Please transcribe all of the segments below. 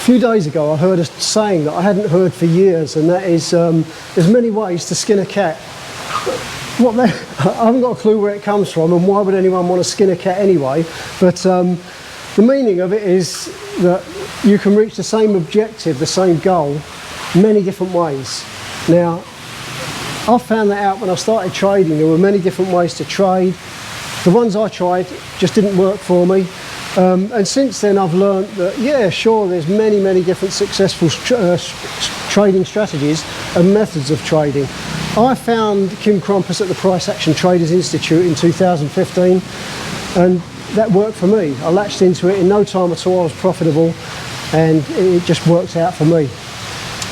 few days ago I heard a saying that I hadn't heard for years, and that is there's many ways to skin a cat. I haven't got a clue where it comes from and why would anyone want to skin a cat anyway, but the meaning of it is that you can reach the same objective, the same goal, many different ways. Now, I found that out when I started trading. There were many different ways to trade. The ones I tried just didn't work for me. And since then I've learned that, yeah, sure, there's many different successful trading strategies and methods of trading. I found Kim Crumpus at the Price Action Traders Institute in 2015, and that worked for me. I latched into it in no time at all. I was profitable, and it just worked out for me.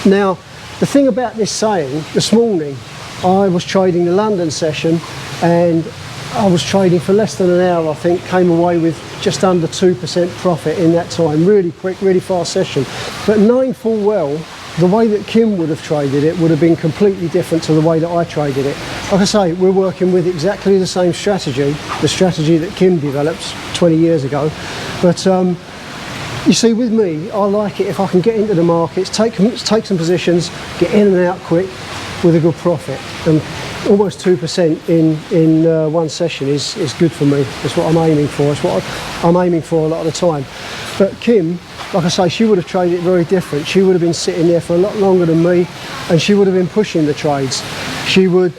Now, the thing about this saying, this morning I was trading the London session, and I was trading for less than an hour, I think, came away with just under 2% profit in that time. Really quick, really fast session. But knowing full well, the way that Kim would have traded it would have been completely different to the way that I traded it. Like I say, we're working with exactly the same strategy, the strategy that Kim developed 20 years ago. But you see, with me, I like it if I can get into the markets, take some positions, get in and out quick with a good profit. And almost 2% in one session is good for me. That's what I'm aiming for. It's what I'm aiming for a lot of the time. But Kim, like I say, she would have traded it very different. She would have been sitting there for a lot longer than me, and she would have been pushing the trades. She would,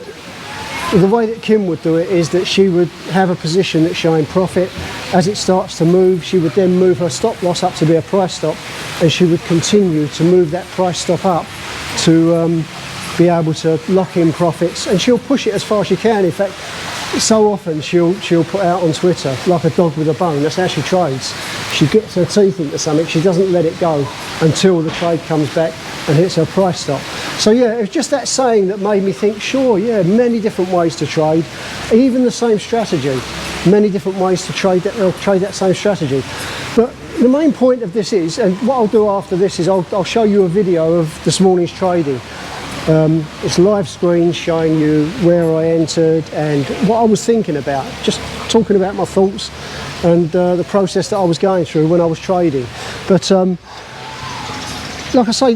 the way that Kim would do it is that she would have a position that's showing profit. As it starts to move, she would then move her stop loss up to be a price stop, and she would continue to move that price stop up to be able to lock in profits, and she'll push it as far as she can. In fact, so often she'll put out on Twitter, like a dog with a bone. That's how she trades. She gets her teeth into something, she doesn't let it go until the trade comes back and hits her price stop. So yeah, it was just that saying that made me think, sure, yeah, many different ways to trade, even the same strategy, many different ways to trade that same strategy. But the main point of this is, and what I'll do after this is I'll show you a video of this morning's trading. It's live screen showing you where I entered and what I was thinking about, just talking about my thoughts and the process that I was going through when I was trading. But like I say,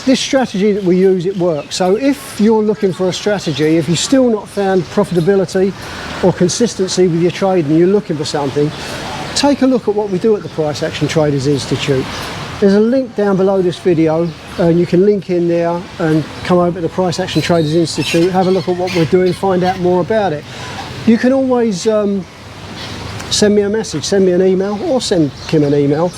this strategy that we use, it works. So if you're looking for a strategy, if you've still not found profitability or consistency with your trading, you're looking for something, take a look at what we do at the Price Action Traders Institute. There's a link down below this video, and you can link in there and come over to the Price Action Traders Institute, have a look at what we're doing, find out more about it. You can always send me a message, send me an email, or send Kim an email.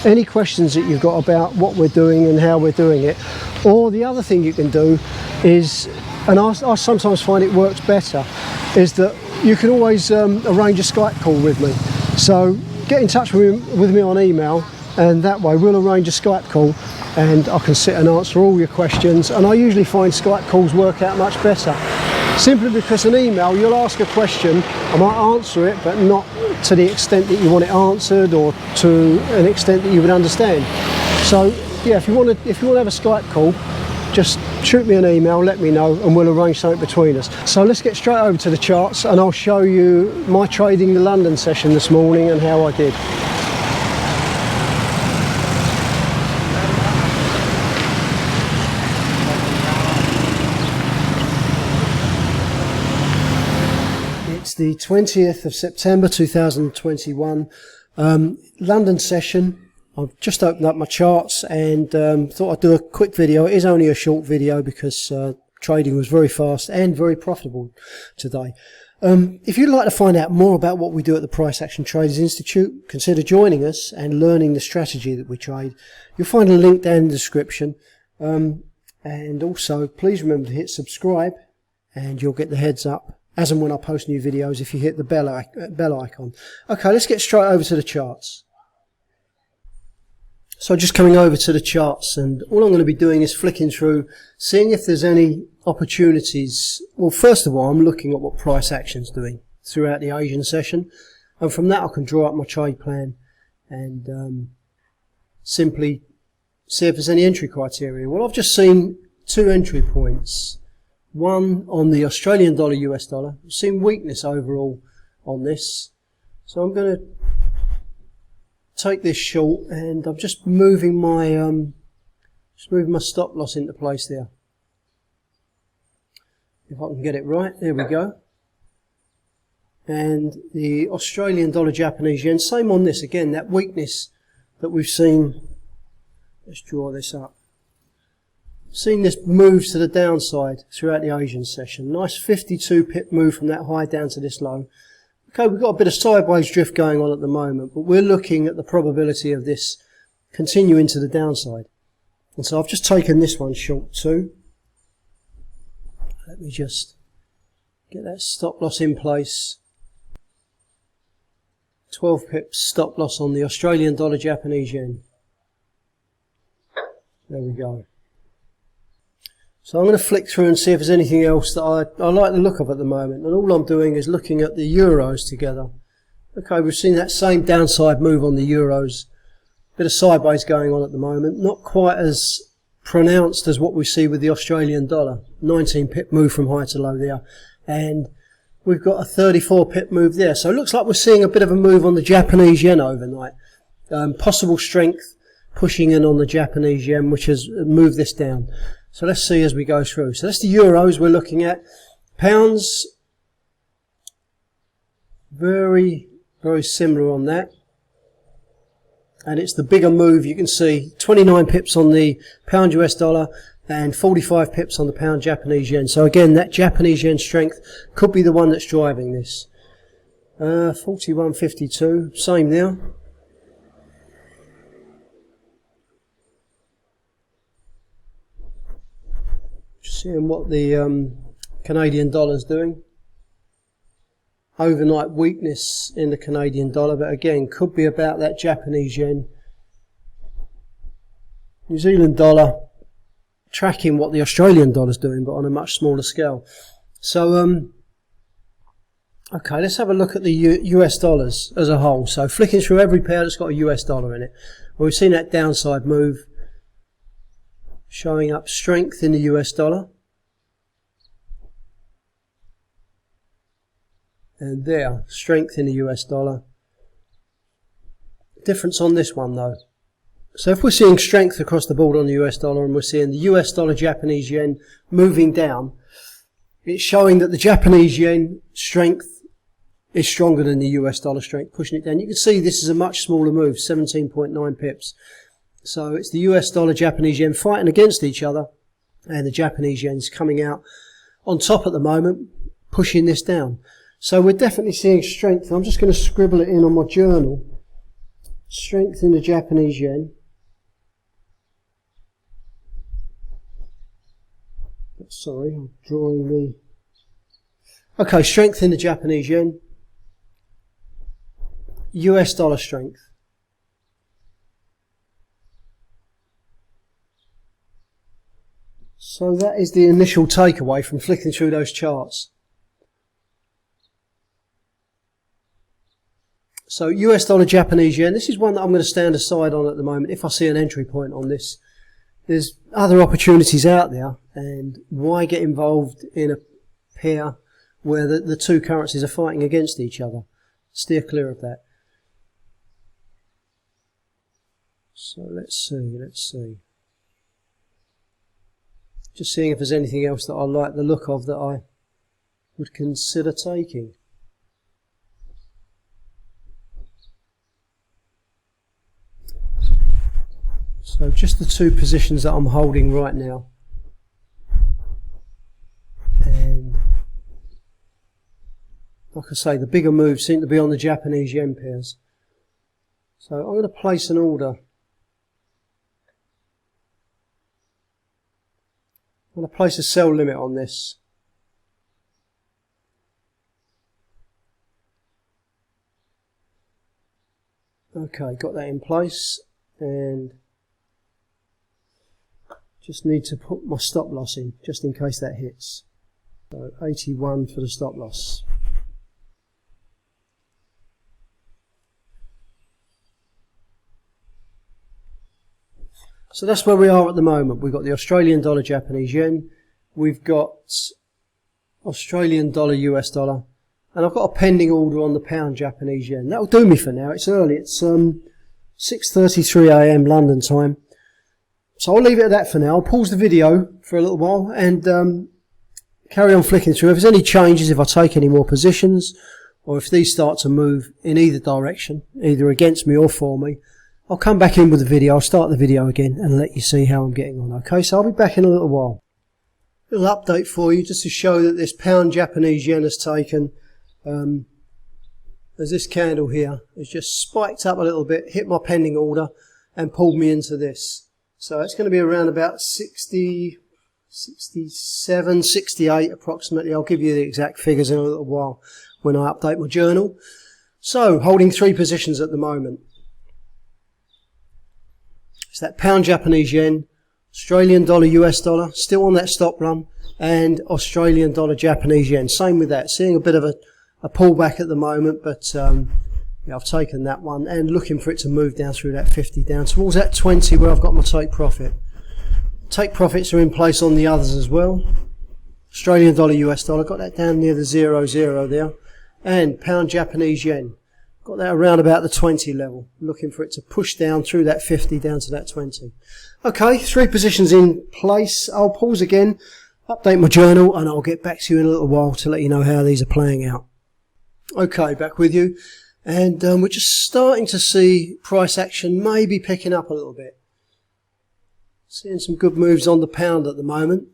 Any questions that you've got about what we're doing and how we're doing it. Or the other thing you can do is, and I sometimes find it works better, is that you can always arrange a Skype call with me. So get in touch with me on email, and that way we'll arrange a Skype call and I can sit and answer all your questions. And I usually find Skype calls work out much better, simply because an email, you'll ask a question, I might answer it, but not to the extent that you want it answered or to an extent that you would understand. So yeah, if you want to have a Skype call, just shoot me an email, let me know, and we'll arrange something between us. So let's get straight over to the charts, and I'll show you my trading the London session this morning and how I did. It's the 20th of September 2021, London session. I've just opened up my charts and thought I'd do a quick video. It is only a short video because trading was very fast and very profitable today. If you'd like to find out more about what we do at the Price Action Traders Institute, consider joining us and learning the strategy that we trade. You'll find a link down in the description. And also, please remember to hit subscribe and you'll get the heads up as and when I post new videos if you hit the bell icon. Okay, let's get straight over to the charts. So just coming over to the charts, and all I'm going to be doing is flicking through, seeing if there's any opportunities. Well, first of all, I'm looking at what price action's doing throughout the Asian session, and from that I can draw up my trade plan and simply see if there's any entry criteria. Well, I've just seen two entry points. One on the Australian dollar, US dollar. I've seen weakness overall on this, so I'm going to take this short, and I'm just moving my stop loss into place there. If I can get it right, there we go. And the Australian dollar Japanese yen, same on this again, that weakness that we've seen. Let's draw this up. Seen this move to the downside throughout the Asian session. Nice 52 pip move from that high down to this low. Okay, we've got a bit of sideways drift going on at the moment, but we're looking at the probability of this continuing to the downside. And so I've just taken this one short too. Let me just get that stop loss in place. 12 pips stop loss on the Australian dollar Japanese yen. There we go. So I'm going to flick through and see if there's anything else that I like the look of at the moment. And all I'm doing is looking at the euros together. Okay, we've seen that same downside move on the euros. Bit of sideways going on at the moment. Not quite as pronounced as what we see with the Australian dollar. 19 pip move from high to low there. And we've got a 34 pip move there. So it looks like we're seeing a bit of a move on the Japanese yen overnight. Possible strength pushing in on the Japanese yen, which has moved this down. So let's see as we go through. So that's the euros we're looking at. Pounds, very, very similar on that. And it's the bigger move. You can see 29 pips on the pound US dollar and 45 pips on the pound Japanese yen. So again, that Japanese yen strength could be the one that's driving this. 41.52, same there. Just seeing what the Canadian dollar's doing. Overnight weakness in the Canadian dollar, but again, could be about that Japanese yen. New Zealand dollar tracking what the Australian dollar's doing, but on a much smaller scale. So, okay, let's have a look at the US dollars as a whole. So, flicking through every pair that's got a US dollar in it. Well, we've seen that downside move showing up strength in the US dollar. And there, strength in the US dollar. Difference on this one though. So if we're seeing strength across the board on the US dollar and we're seeing the US dollar Japanese yen moving down, it's showing that the Japanese yen strength is stronger than the US dollar strength, pushing it down. You can see this is a much smaller move, 17.9 pips. So it's the US dollar Japanese yen fighting against each other, and the Japanese yen's coming out on top at the moment, pushing this down. So we're definitely seeing strength. I'm just going to scribble it in on my journal. Strength in the Japanese yen. Sorry, I'm drawing the... Okay, strength in the Japanese yen. US dollar strength. So that is the initial takeaway from flicking through those charts. So US dollar Japanese yen, this is one that I'm going to stand aside on at the moment if I see an entry point on this. There's other opportunities out there, and why get involved in a pair where the two currencies are fighting against each other? Steer clear of that. So let's see. Just seeing if there's anything else that I like the look of that I would consider taking. So just the two positions that I'm holding right now. And like I say, the bigger moves seem to be on the Japanese yen pairs. So I'm going to place an order. I'm going to place a sell limit on this. Okay, got that in place, and just need to put my stop loss in, just in case that hits. So 81 for the stop loss. So that's where we are at the moment. We've got the Australian dollar Japanese yen, we've got Australian dollar US dollar, and I've got a pending order on the pound Japanese yen. That'll do me for now. It's early, it's 6:33 a.m. London time. So I'll leave it at that for now. I'll pause the video for a little while and carry on flicking through. If there's any changes, if I take any more positions, or if these start to move in either direction, either against me or for me, I'll come back in with the video. I'll start the video again and let you see how I'm getting on. Okay, so I'll be back in a little while. A little update for you just to show that this pound Japanese yen has taken, as this candle here has just spiked up a little bit, hit my pending order and pulled me into this. So it's going to be around about 60, 67, 68 approximately. I'll give you the exact figures in a little while when I update my journal. So holding 3 positions at the moment. It's that pound Japanese yen, Australian dollar US dollar, still on that stop run, and Australian dollar Japanese yen. Same with that. Seeing a bit of a pullback at the moment, but yeah, I've taken that one and looking for it to move down through that 50 down towards that 20 where I've got my take profit. Take profits are in place on the others as well. Australian dollar US dollar, got that down near the 0.0 there, and pound Japanese yen, got that around about the 20 level, looking for it to push down through that 50 down to that 20. Okay, 3 positions in place. I'll pause again, update my journal, and I'll get back to you in a little while to let you know how these are playing out. Okay, back with you. And we're just starting to see price action maybe picking up a little bit. Seeing some good moves on the pound at the moment.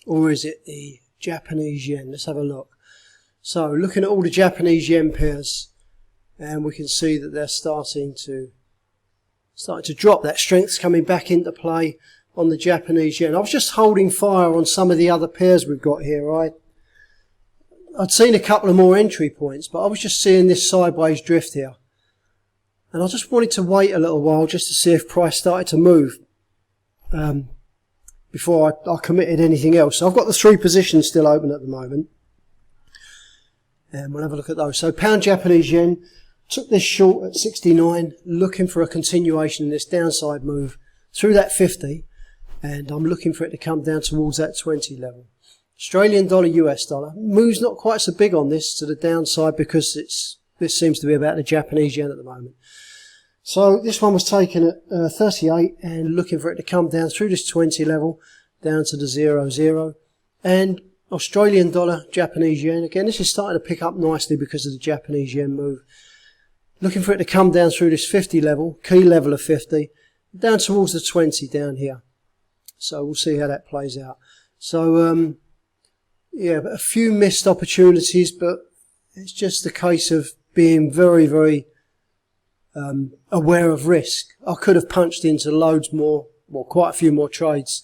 Or is it the Japanese yen? Let's have a look. So looking at all the Japanese yen pairs, and we can see that they're starting to drop. That strength's coming back into play on the Japanese yen. I was just holding fire on some of the other pairs we've got here, right? I'd seen a couple of more entry points, but I was just seeing this sideways drift here. And I just wanted to wait a little while just to see if price started to move before I committed anything else. So I've got the 3 positions still open at the moment. And we'll have a look at those. So pound Japanese yen, took this short at 69, looking for a continuation in this downside move through that 50. And I'm looking for it to come down towards that 20 level. Australian dollar, US dollar. Move's not quite so big on this to the downside because this seems to be about the Japanese yen at the moment. So this one was taken at 38 and looking for it to come down through this 20 level down to the 0.0. And Australian dollar, Japanese yen. Again, this is starting to pick up nicely because of the Japanese yen move. Looking for it to come down through this 50 level, key level of 50, down towards the 20 down here. So we'll see how that plays out. So, yeah, a few missed opportunities, but it's just a case of being very, very aware of risk. I could have punched into loads more, well, quite a few more trades,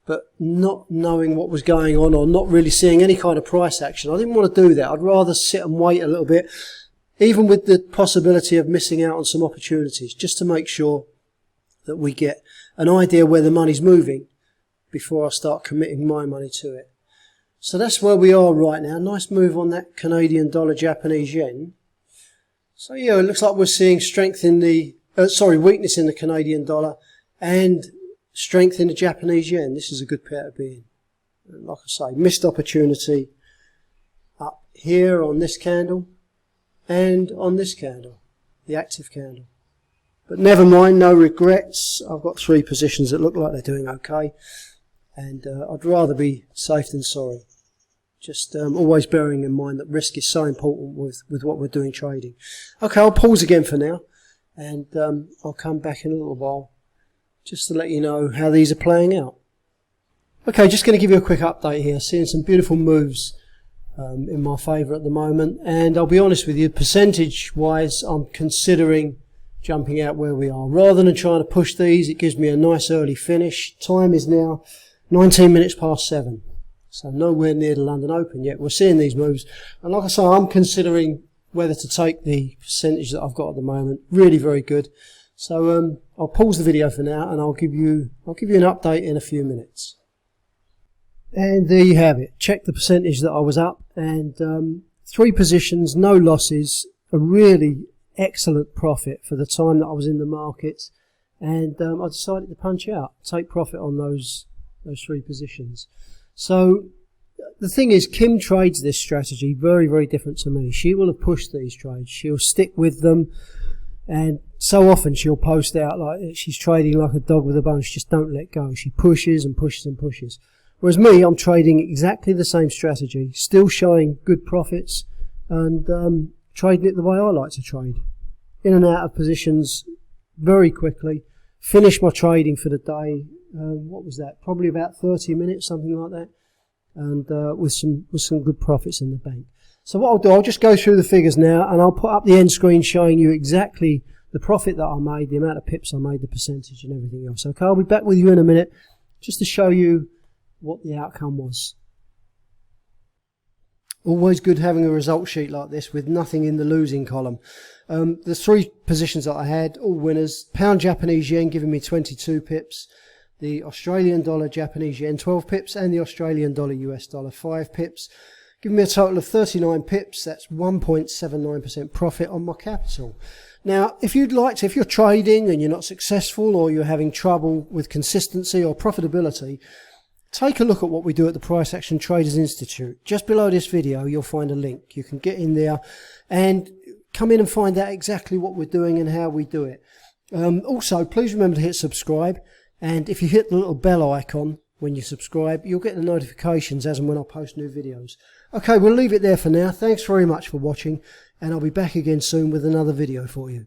but not knowing what was going on or not really seeing any kind of price action. I didn't want to do that. I'd rather sit and wait a little bit, even with the possibility of missing out on some opportunities, just to make sure that we get an idea where the money's moving before I start committing my money to it. So that's where we are right now. Nice move on that Canadian dollar, Japanese yen. So yeah, it looks like we're seeing strength in the, weakness in the Canadian dollar and strength in the Japanese yen. This is a good pair to be in. Like I say, missed opportunity up here on this candle and on this candle, the active candle. But never mind, no regrets. I've got 3 positions that look like they're doing okay. And I'd rather be safe than sorry. Just always bearing in mind that risk is so important with what we're doing trading. Okay, I'll pause again for now. And I'll come back in a little while just to let you know how these are playing out. Okay, just going to give you a quick update here. Seeing some beautiful moves in my favour at the moment. And I'll be honest with you, percentage-wise, I'm considering jumping out where we are. Rather than trying to push these, it gives me a nice early finish. Time is now 19 minutes past 7. So nowhere near the London Open yet. We're seeing these moves. And like I say, I'm considering whether to take the percentage that I've got at the moment. Really very good. So I'll pause the video for now and I'll give you an update in a few minutes. And there you have it. Check the percentage that I was up, and 3 positions, no losses, a really excellent profit for the time that I was in the markets, and I decided to punch out, take profit on those 3 positions. So the thing is, Kim trades this strategy very, very different to me. She will have pushed these trades. She'll stick with them, and so often she'll post out like she's trading like a dog with a bone. She just don't let go. She pushes and pushes and pushes. Whereas me, I'm trading exactly the same strategy, still showing good profits and trading it the way I like to trade. In and out of positions very quickly. Finish my trading for the day. What was that? Probably about 30 minutes, something like that. And with some good profits in the bank. So what I'll do, I'll just go through the figures now, and I'll put up the end screen showing you exactly the profit that I made, the amount of pips I made, the percentage and everything else. Okay, I'll be back with you in a minute just to show you what the outcome was. Always good having a result sheet like this with nothing in the losing column. There's 3 positions that I had, all winners. Pound Japanese yen giving me 22 pips. The Australian dollar Japanese yen 12 pips, and the Australian dollar US dollar 5 pips. Giving me a total of 39 pips. That's 1.79% profit on my capital. Now, if you'd like to, if you're trading and you're not successful, or you're having trouble with consistency or profitability, take a look at what we do at the Price Action Traders Institute. Just below this video, you'll find a link. You can get in there and come in and find out exactly what we're doing and how we do it. Also, please remember to hit subscribe. And if you hit the little bell icon when you subscribe, you'll get the notifications as and when I post new videos. Okay, we'll leave it there for now. Thanks very much for watching, and I'll be back again soon with another video for you.